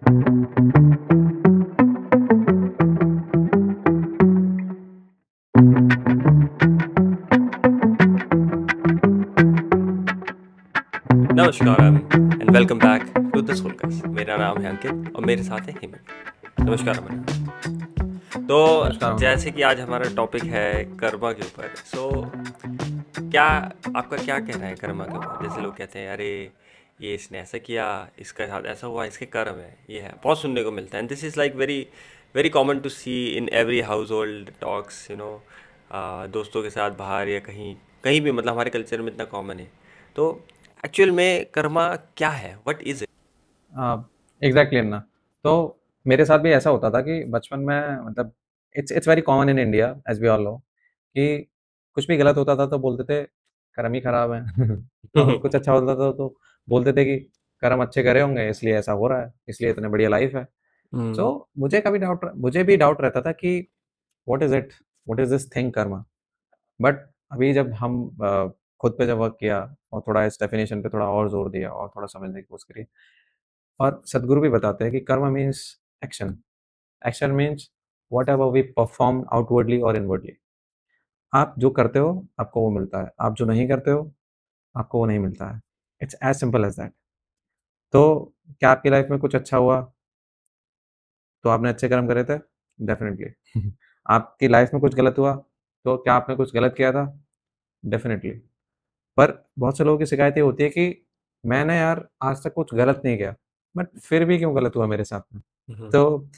नमस्कार and welcome back to the सोलकस। मेरा नाम है अंकित और मेरे साथ है हेमंत। नमस्कार अमन। तो नमस्कार अमन भाई। जैसे कि आज हमारा टॉपिक है कर्मा के ऊपर। क्या आपका क्या कहना है कर्मा के ऊपर? जैसे लोग कहते हैं अरे ये इसने ऐसा किया, इसके साथ ऐसा हुआ, इसके कर्म है, ये है, बहुत सुनने को मिलता है। And this is like very very common to see in every household talks, दोस्तों के साथ बाहर या कहीं कहीं भी, मतलब हमारे कल्चर में इतना कॉमन है। तो एक्चुअल में कर्मा क्या है? What is it? एग्जैक्टली ना। तो मेरे साथ भी ऐसा होता था कि बचपन में मतलब it's very common in India as we all know कि कुछ भी गलत होता था तो बोलते थे कर्म ही खराब है। और कुछ अच्छा होता था तो बोलते थे कि कर्म अच्छे करे होंगे इसलिए ऐसा हो रहा है, इसलिए इतने बढ़िया लाइफ है। सो हम्म। मुझे भी डाउट रहता था कि what is it, what is this thing Karma. But अभी जब हम खुद पे जब वर्क किया और थोड़ा इस डेफिनेशन पे थोड़ा और जोर दिया और थोड़ा समझने की कोशिश करी, और सदगुरु भी बताते हैं कि karma means action. Action means whatever we perform outwardly और इनवर्डली। आप जो करते हो आपको वो मिलता है, आप जो नहीं करते हो आपको वो नहीं मिलता है। It's as simple as that. तो क्या आपकी लाइफ में कुछ अच्छा हुआ तो आपने अच्छे कर्म करे थे? डेफिनेटली। आपकी लाइफ में कुछ गलत हुआ तो क्या आपने कुछ गलत किया था? डेफिनेटली। पर बहुत से लोगों की शिकायत ये होती है कि मैंने यार आज तक कुछ गलत नहीं किया, बट फिर भी क्यों गलत हुआ मेरे साथ में। हम्म। तो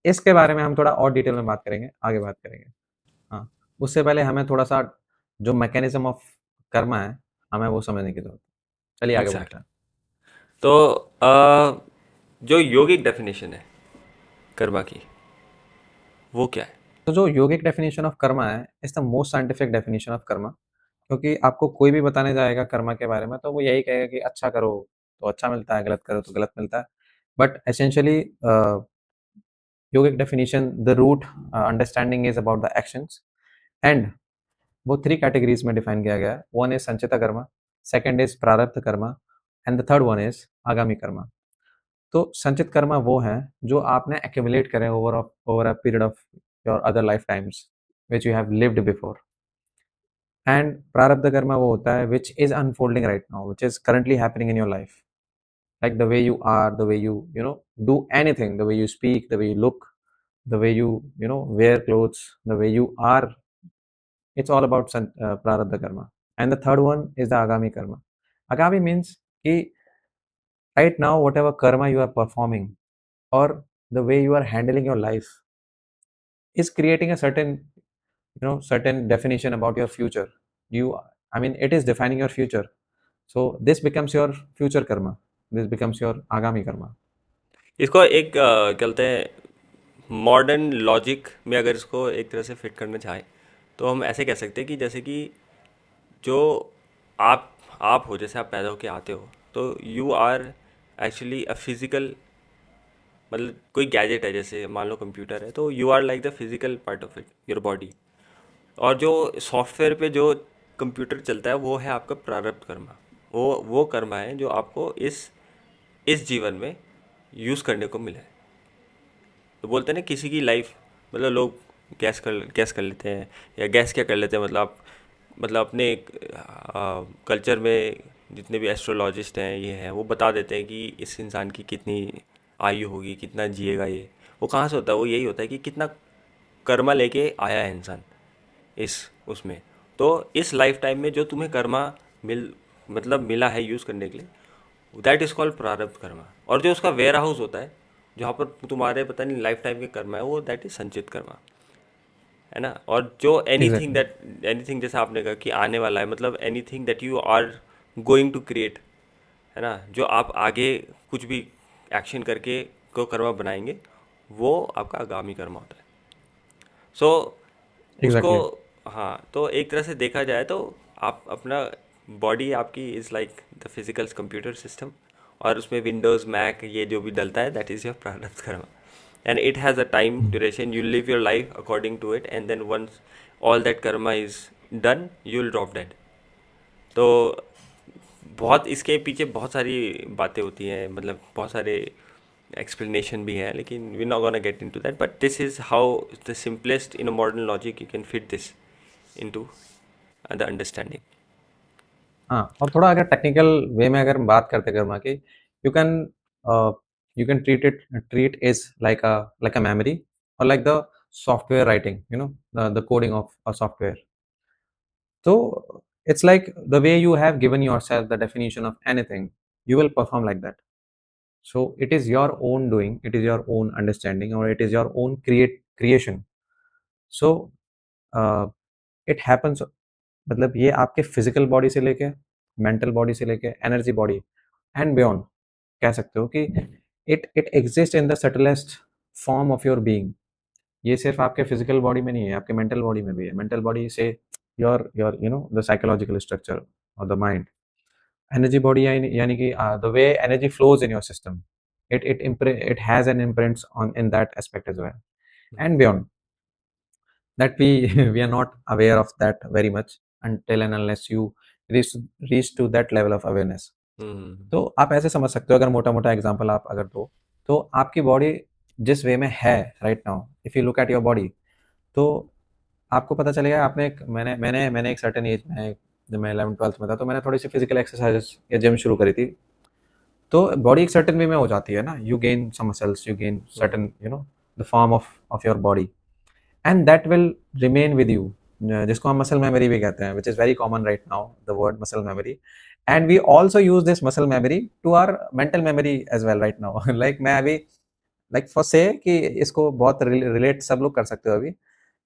इसके बारे में हम थोड़ा और डिटेल में बात करेंगे, आगे बात करेंगे। हाँ, उससे पहले हमें थोड़ा-सा जो मैकेनिज़्म ऑफ कर्मा है, हमें वो समझने की ज़रूरत है। चलिए आगे बढ़ते एग्जैक्टली। हैं। तो जो योगिक डेफिनेशन है कर्मा की, वो क्या है? तो जो योगिक डेफिनिशन ऑफ कर्मा है, is the most scientific definition of Karma. क्योंकि आपको कोई भी बताने जाएगा कर्मा के बारे में, तो वो यही कहेगा कि अच्छा करो तो अच्छा मिलता है, गलत करो तो गलत मिलता है। But essentially yogic definition, the root understanding is about the actions. And वो 3 कैटेगरीज़ में डिफाइन किया गया है। One is sanchita karma, second is prarabdha Karma and the third one is agami karma. तो संचित कर्मा वो हैं जो आपने एक्यूमुलेट करे over a period of your other lifetimes which you have lived before. And prarabdha karma वो होता है which is unfolding right now, which is currently happening in your life. Like the way you are, the way you know, do anything, the way you speak, the way you look, the way you know, wear clothes, the way you are. It's all about prarabdha karma. And the third one is the agami karma. Agami means कि right now whatever karma you are performing or the way you are handling your life is creating a certain definition about your future. You, I mean, it is defining your future. So this becomes your future karma. This becomes your agami karma. इसको एक क्या बोलते हैं, modern logic में अगर इसको एक तरह से फिट करना चाहें तो हम ऐसे कह सकते हैं कि जैसे कि जो आप हो, जैसे आप पैदा होके आते हो, तो you are actually a physical, मतलब कोई गैजेट है, जैसे मान लो कंप्यूटर है, तो you are like the physical part of it, your body. और जो सॉफ्टवेयर पे जो कंप्यूटर चलता है वो है आपका प्रारब्ध कर्मा। वो कर्मा है जो आपको इस जीवन में यूज़ करने को मिला है। तो बोलते हैं ना, किसी की लाइफ, मतलब लोग गैस कर लेते हैं, या गैस क्या कर लेते हैं, मतलब अपने कल्चर में जितने भी एस्ट्रोलॉजिस्ट हैं, ये हैं, वो बता देते हैं कि इस इंसान की कितनी आयु होगी, कितना जिएगा। ये वो कहाँ से होता है? वो यही होता है कि कितना कर्मा लेके आया है इंसान इस उसमें। तो इस लाइफ टाइम में जो तुम्हें कर्मा मिल मतलब मिला है यूज़ करने के लिए, दैट इज़ कॉल्ड प्रारब्ध कर्मा। और जो उसका वेयर हाउस होता है, जहाँ पर तुम्हारे पता नहीं लाइफ टाइम के कर्मा है, वो दैट इज संचित कर्मा, है ना। और जो Exactly. एनीथिंग जैसे आपने कहा कि आने वाला है, मतलब anything that you are going to create, है ना, जो आप आगे कुछ भी एक्शन करके को कर्मा बनाएंगे, वो आपका आगामी कर्मा होता है। सो उसको, Exactly. हाँ, तो एक तरह से देखा जाए तो आप अपना बॉडी आपकी is like the physical computer system, और उसमें विंडोज़ मैक ये जो भी डलता है, that is your prarabdha Karma. And it has a time duration, you live your life according to it, and then once all that karma is done, you will drop dead. तो बहुत इसके पीछे बहुत सारी बातें होती हैं, मतलब बहुत सारे explanation भी है, लेकिन we're not gonna get into that, but this is how the simplest in a modern logic you can fit this into the understanding. हाँ, और थोड़ा अगर टेक्निकल वे में अगर हम बात करते हैं कर्मा की, you can you can treat is like a memory, और like the software writing, the coding of a software. So it's like the way you have given yourself the definition of anything, you will perform like that. So it is your own doing, it is your own understanding, or it is your own creation. So uh, it happens. मतलब ये आपके physical body से लेके, mental body से लेके, energy body and beyond कह सकते हो कि it exist in the subtlest form of your being. ये सिर्फ आपके फिजिकल बॉडी में नहीं है, आपके मेंटल बॉडी में भी है. मेंटल बॉडी से योर द साइकोलॉजिकल स्ट्रक्चर और द माइंड. एनर्जी बॉडी यानी कि the way energy flows in your system, it has an imprint on in that aspect as well, and beyond that we we are not aware of that very much until and unless you reach reach to that level of awareness. हम्म। तो आप ऐसे समझ सकते हो, अगर मोटा मोटा example आप अगर दो, तो आपकी बॉडी जिस वे में है right now, if you look at your body, तो आपको पता चलेगा. आपने मैंने मैंने मैंने एक सर्टेन एज में, जब मैं 11th-12th में था, तो मैंने थोड़ी सी फिजिकल एक्सरसाइज या जिम शुरू करी थी. तो बॉडी एक सर्टेन वे में हो जाती है ना, you gain some muscles, you gain certain the form of your body, and that will remain with you, जिसको हम मसल मेमोरी भी कहते हैं, which is very common right now, the word muscle memory. And we also use this muscle memory to our mental memory as well right now. Like मैं अभी, like for से कि इसको बहुत रिलेट सब लोग कर सकते हो अभी,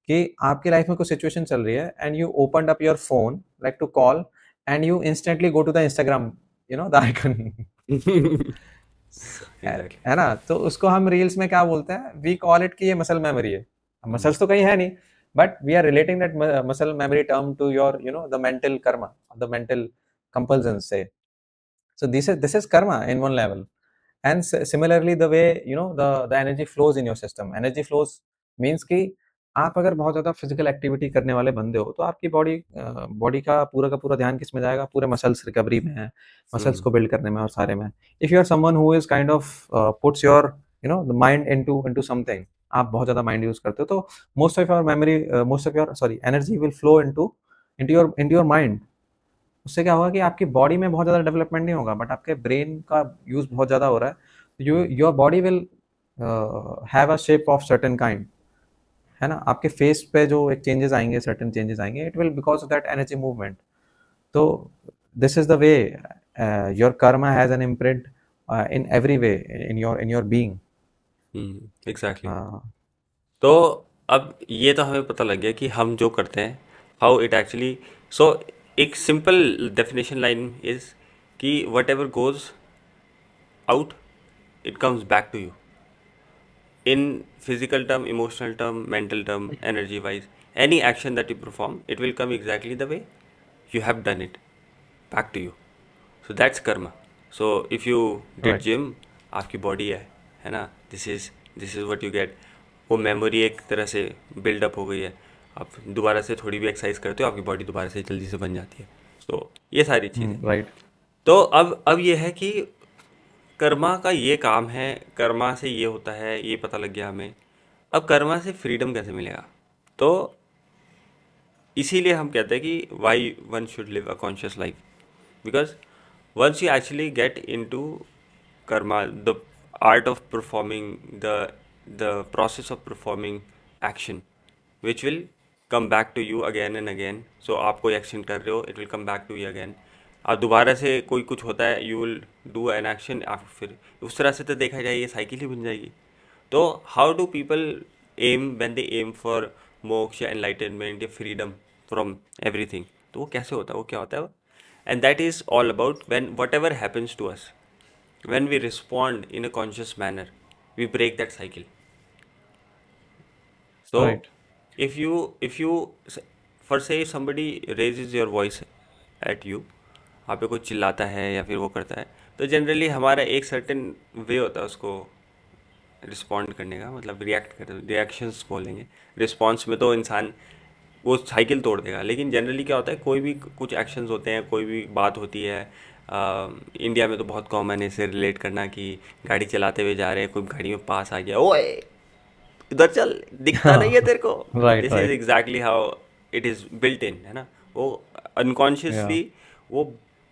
कि आपकी लाइफ में कोई सिचुएशन चल रही है and you open up your phone like to call, and you instantly go to the Instagram, the icon. Exactly. है ना. तो उसको हम रील्स में क्या बोलते हैं, वी कॉल इट कि ये मसल मेमोरी है. मसल्स तो कहीं है नहीं, but we are relating that muscle memory term to your the mental karma, the mental compulsion से. So this is karma in one level. And similarly the way the energy flows in your system. Energy flows means कि आप अगर बहुत ज़्यादा physical activity करने वाले बंदे हो, तो आपकी बॉडी का पूरा ध्यान किस में जाएगा, पूरे मसल्स रिकवरी में है, मसल्स को बिल्ड करने में और सारे में. If you are someone who is kind of puts your the mind into something, आप बहुत ज़्यादा माइंड यूज करते हो, तो most of your sorry energy will flow into your mind. उससे क्या होगा कि आपकी बॉडी में बहुत ज़्यादा डेवलपमेंट नहीं होगा, बट आपके ब्रेन का यूज़ बहुत ज़्यादा हो रहा है. Your body will have a shape of certain kind, है ना. आपके फेस पे जो एक चेंजेस आएंगे, सर्टेन चेंजेस आएंगे, it will because of that energy movement. तो this is the way your karma has an imprint in every way in your being. Exactly. तो अब ये तो हमें पता लग गया कि हम जो करते हैं, हाउ इट एक्चुअली. सो एक सिंपल डेफिनेशन लाइन इज कि whatever goes out it comes back to you, in physical term, emotional term, mental term, energy wise, any action that you perform, it will come exactly the way you have done it back to you. So that's karma. So if you did Right. gym, आपकी body है ना, this is what you get. वो memory एक तरह से buildup हो गई है, आप दोबारा से थोड़ी भी एक्सरसाइज करते हो, आपकी बॉडी दोबारा से जल्दी से बन जाती है. तो ये सारी चीज़ें. राइट. तो अब ये है कि कर्मा का ये काम है, कर्मा से ये होता है, ये पता लग गया हमें. अब कर्मा से फ्रीडम कैसे मिलेगा? तो इसीलिए हम कहते हैं कि why one should live a conscious life, because once you actually get into karma, the art of performing, the process of performing action which will come back to you again and again. So आप कोई action कर रहे हो, it will come back to you again. अब दोबारा से कोई कुछ होता है, you will do an action, आप फिर उस तरह से तो देखा जाए ये साइकिल ही बन जाएगी. तो how do people aim when they aim for moksha या एनलाइटनमेंट या फ्रीडम फ्रॉम एवरीथिंग? तो वो कैसे होता है, वो क्या होता है? And that is all about when whatever happens to us, when we respond in a conscious manner, we break that cycle. So Right. if you for say somebody raises your voice at you, आप पे कोई चिल्लाता है या फिर वो करता है, तो जनरली हमारा एक सर्टेन वे होता है उसको रिस्पॉन्ड करने का, मतलब रिएक्शंस बोलेंगे. रिस्पॉन्स में तो इंसान वो साइकिल तोड़ देगा, लेकिन जनरली क्या होता है, कोई भी कुछ एक्शंस होते हैं, कोई भी बात होती है, इंडिया में तो बहुत कॉमन है इसे रिलेट करना कि गाड़ी चलाते हुए जा रहे हैं, कोई गाड़ी में पास आ गया, ओए उधर चल, दिखता नहीं है हाँ, तेरे को। Right, this is right. Exactly how it is built in, है ना। वो या अनकॉन्शियसली वो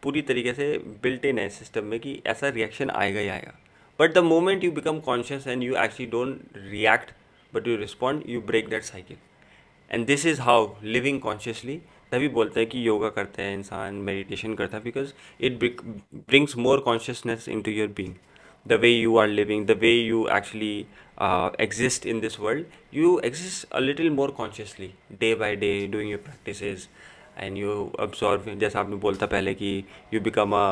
पूरी तरीके से बिल्ट इन है सिस्टम में कि ऐसा रिएक्शन आएगा ही आएगा। But the moment you become conscious and you actually don't react but you respond, you break that cycle. And this is how living consciously, तभी बोलते हैं कि योगा करते हैं इंसान, मेडिटेशन करता है, because it brings more consciousness into your being, the way you are living, the way you actually exist in this world. You exist a little more consciously day by day doing your practices, and you absorb, जैसा आपने बोलता पहले कि you become a,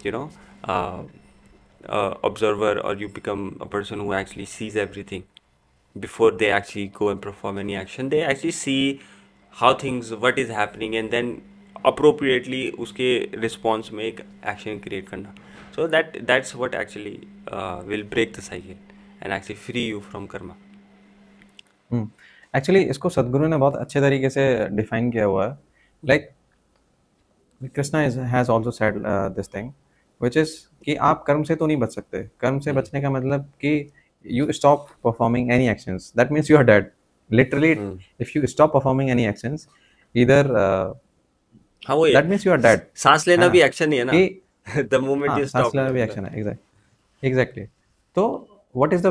you know, uh, observer, or you become a person who actually sees everything before they actually go and perform any action. They actually see how things, what is happening, and then appropriately उसके response में एक action create करना. So that's what actually will break the cycle and actually free you from karma. Actually इसको सदगुरु ने बहुत अच्छे तरीके से डिफाइन किया हुआ है। Like Krishna has also said this thing which is कि आप कर्म से तो नहीं बच सकते। कर्म से बचने का मतलब कि you stop performing any actions, that means you are dead literally. If you stop performing any actions, इधर हाँ वो ये that means you are dead, सांस है लेना ना? भी एक्शन ही है ना। कि द मोमेंट हाँ, यू सांस स्टॉप, लेना भी एक्शन है। एग्जैक्टली। तो व्हाट इज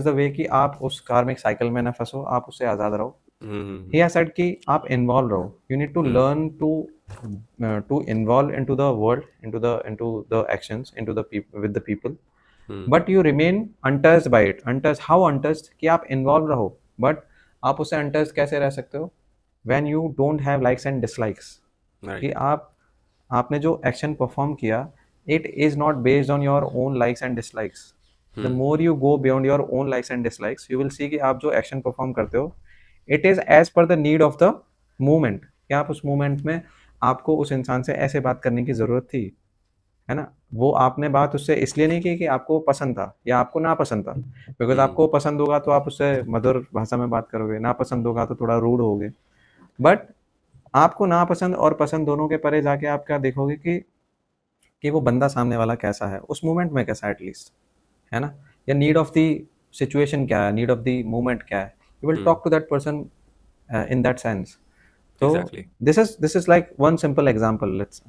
द वे कि आप उस कार्मिक साइकिल में ना फंसो, आप उससे आज़ाद रहो। हम्म ही हैज सेड कि आप इन्वॉल्व रहो, you need to hmm learn to involve into the world, into the actions, into the people, with the people, hmm but you remain untouched by it. Untouched, how untouched? कि आप involve रहो but आप उससे untouched कैसे रह सकते हो? When you don't have likes and dislikes. कि राइट। आपने जो एक्शन परफॉर्म किया, it is not based on your own likes and dislikes. The hmm more you go beyond your own likes and dislikes, you will see कि आप जो action perform करते हो, it is as per the need of the moment. कि आप उस moment में, आपको उस इंसान से ऐसे बात करने की ज़रूरत थी, है ना? वो आपने बात उससे इसलिए नहीं की कि आपको पसंद था या आपको ना पसंद था। बिकॉज हम्म आपको पसंद होगा तो आप उससे मधुर भाषा में बात करोगे, ना पसंद होगा तो थोड़ा रूड होगे। बट आपको नापसंद और पसंद दोनों के परे जाके आप क्या देखोगे कि वो बंदा सामने वाला कैसा है, उस मोमेंट में कैसा है एटलीस्ट, है ना? या नीड ऑफ द सिचुएशन क्या है, नीड ऑफ द मोमेंट क्या है, you will hmm talk to that person in that sense. तो exactly. this is like one simple example, let's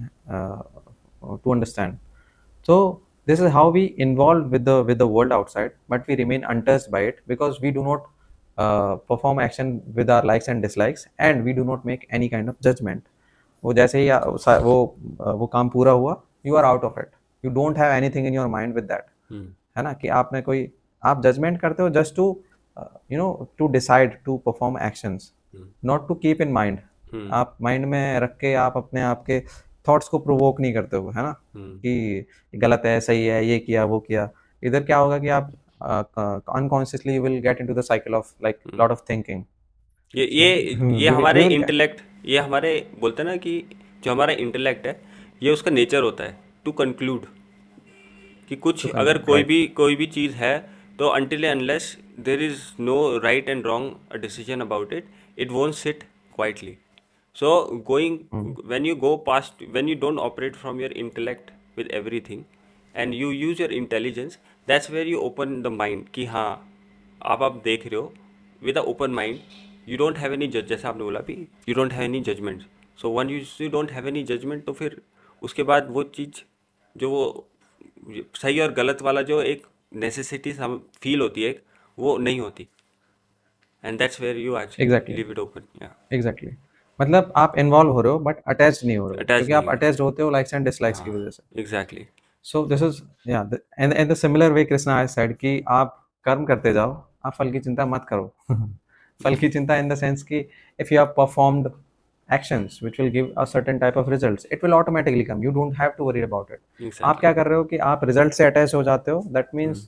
to understand. So this is how we involve with the world outside, but we remain untouched by it because we do not perform action with our likes and dislikes, and we do not make any kind of judgment. वो जैसे ही वो काम पूरा हुआ, you are out of it, you don't have anything in your mind with that, hmm है ना? कि आपने कोई, आप जजमेंट करते हो just to to decide to perform actions, hmm not to keep in mind. Hmm आप माइंड में रख के आप अपने आप के थॉट्स को प्रोवोक नहीं करते हो, है ना? हम्म कि गलत है, सही है, ये किया वो किया। इधर क्या होगा कि आप unconsciously will get into the cycle of like hmm. Lot of thinking. ये वी हमारे विल इंटेलेक्ट, ये हमारे बोलते हैं ना कि जो हमारा इंटेलेक्ट है, ये उसका नेचर होता है टू कंक्लूड कि कुछ टू अगर कंक्लूड, राइट। कोई भी चीज़ है, तो until unless there is no right and wrong decision about it, it won't sit quietly. So going, when you go past, when you don't operate from your intellect with everything and you use your intelligence, that's where you open the mind कि हाँ आप देख रहे हो with a open mind, you don't have any judge, जैसा आपने बोला भी, you don't have any judgment. So when you don't have any judgment, तो फिर उसके बाद वो चीज़ जो वो सही और गलत वाला जो एक नेसेसिटी हम फील होती है, वो नहीं होती. And that's where you actually exactly, leave it open. Yeah. Exactly. मतलब आप इन्वॉल्व हो रहे हो बट अटैच नहीं हो रहे हो, अटैच क्योंकि नहीं आप हो अटैच होते हो लाइक्स एंड डिसलाइक्स की हाँ वजह से। एग्जैक्टली. सो दिस इज, या, and the similar way Krishna has said कि आप कर्म करते जाओ, आप फल की चिंता मत करो। फल की चिंता इन द सेंस कि if you have performed actions which will give a certain type of results, it will automatically come, you don't have to worry about it. आप एग्जैक्टली. क्या कर रहे हो कि आप रिजल्ट से अटैच हो जाते हो, that means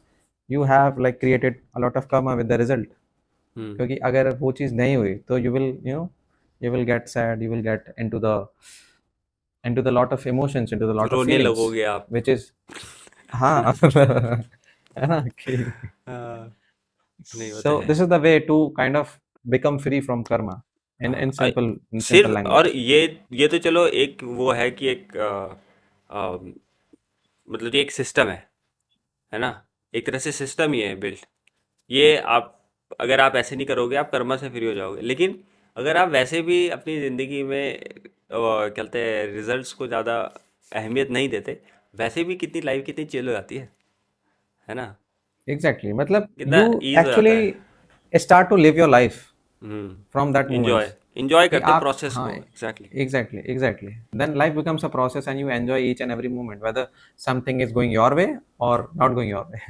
you have like created a lot of karma with the result. हम्म. क्योंकि अगर वो चीज़ नहीं हुई तो you will get sad, you will get into the lot of emotions, into the lot of रोने feelings, लगोगे आप. which is, हाँ, है ना कि हाँ, नहीं होता so है. this is the way to kind of become free from karma हाँ in simple सिर्फ, और language. ये तो चलो एक वो है कि एक मतलब ये एक सिस्टम है ना? एक तरह से सिस्टम ही है बिल्ट। ये आप, अगर आप ऐसे नहीं करोगे आप कर्मा से फ्री हो जाओगे। लेकिन अगर आप वैसे भी अपनी ज़िंदगी में क्या कहते हैं, रिजल्ट्स को ज़्यादा अहमियत नहीं देते, वैसे भी कितनी लाइफ कितनी चिल हो जाती है ना? एग्जैक्टली, मतलब कितना यू ईज हो जाता एक्चुअली है। Start to live your life from that enjoy moments, enjoy कि करते आप, प्रोसेस हाँ, को, exactly. Exactly exactly, then life becomes a process and you enjoy each and every moment whether something is going your way और not going your way,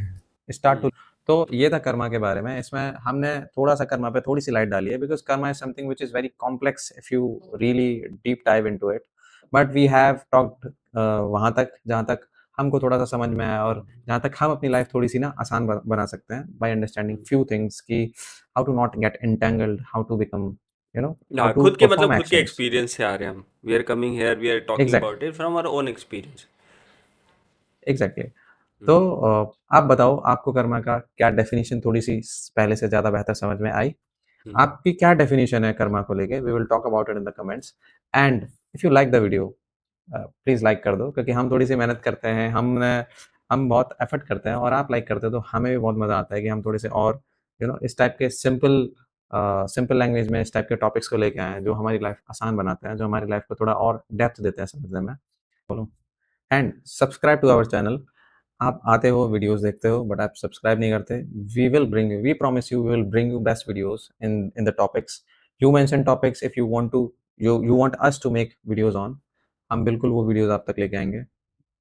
start to. तो ये था कर्मा के बारे में। इसमें हमने थोड़ा सा कर्मा पे थोड़ी सी लाइट डाली है, because karma is something which is very complex if you really deep dive into it, but we have talked वहां तक जहां तक हमको थोड़ा सा समझ में आया, और जहां तक हम अपनी लाइफ थोड़ी सी ना आसान बना सकते हैं बाय अंडरस्टैंडिंग फ्यू थिंग्स, की how to not get entangled, how to become, you know, how हाँ, टू खुद के मतलब परफॉर्म खुद के एक्शंस। एक्सपीरियंस से आ रहे हैं हम। We are coming here, we are talking exact about it from our own experience. Exactly. तो आप बताओ, आपको कर्मा का क्या डेफिनेशन थोड़ी सी पहले से ज़्यादा बेहतर समझ में आई? आपकी क्या डेफिनेशन है कर्मा को लेके? We will talk about it in the comments. And if you like the video, please like कर दो, क्योंकि हम थोड़ी सी मेहनत करते हैं, हम बहुत एफर्ट करते हैं, और आप लाइक करते हो तो हमें भी बहुत मज़ा आता है कि हम थोड़े से और इस टाइप के सिंपल लैंग्वेज में इस टाइप के टॉपिक्स को लेके आए हैं, जो हमारी लाइफ आसान बनाते हैं, जो हमारी लाइफ को थोड़ा और डेप्थ देते हैं समझने में। बोलो, and subscribe to our channel. आप आते हो, वीडियोस देखते हो, बट आप सब्सक्राइब नहीं करते। We promise you, we will bring you best videos in the topics. You mention topics if you want to, you want us to make videos on, हम बिल्कुल वो वीडियोस आप तक लेके आएंगे।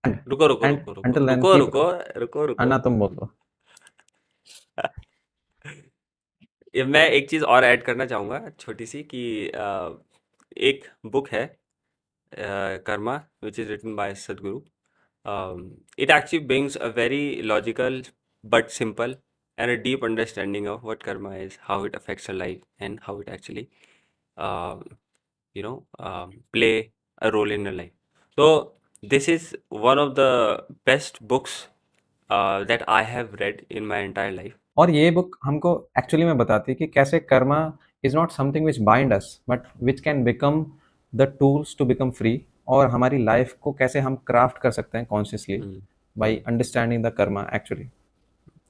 एंड रुको रुको एंड रुको रुको अंटिल देन रुको कीप, रुको रुको रुको। अन्ना तुम बोलो। ये मैं एक चीज़ और ऐड करना चाहूँगा छोटी सी, कि एक बुक है Karma, which is written by Sadhguru. It actually brings a very logical but simple and a deep understanding of what karma is, how it affects our life, and how it actually, um, play a role in your life. So this is one of the best books that I have read in my entire life. और ये book हमको actually में बताती है कि कैसे karma is not something which bind us, but which can become the tools to become free, और हमारी लाइफ को कैसे हम क्राफ्ट कर सकते हैं consciously Mm, by understanding the Karma actually.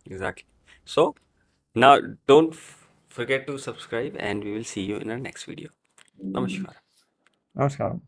exactly. So now don't forget to subscribe, and we will see you in our next video. Namaskar. नमस्कार।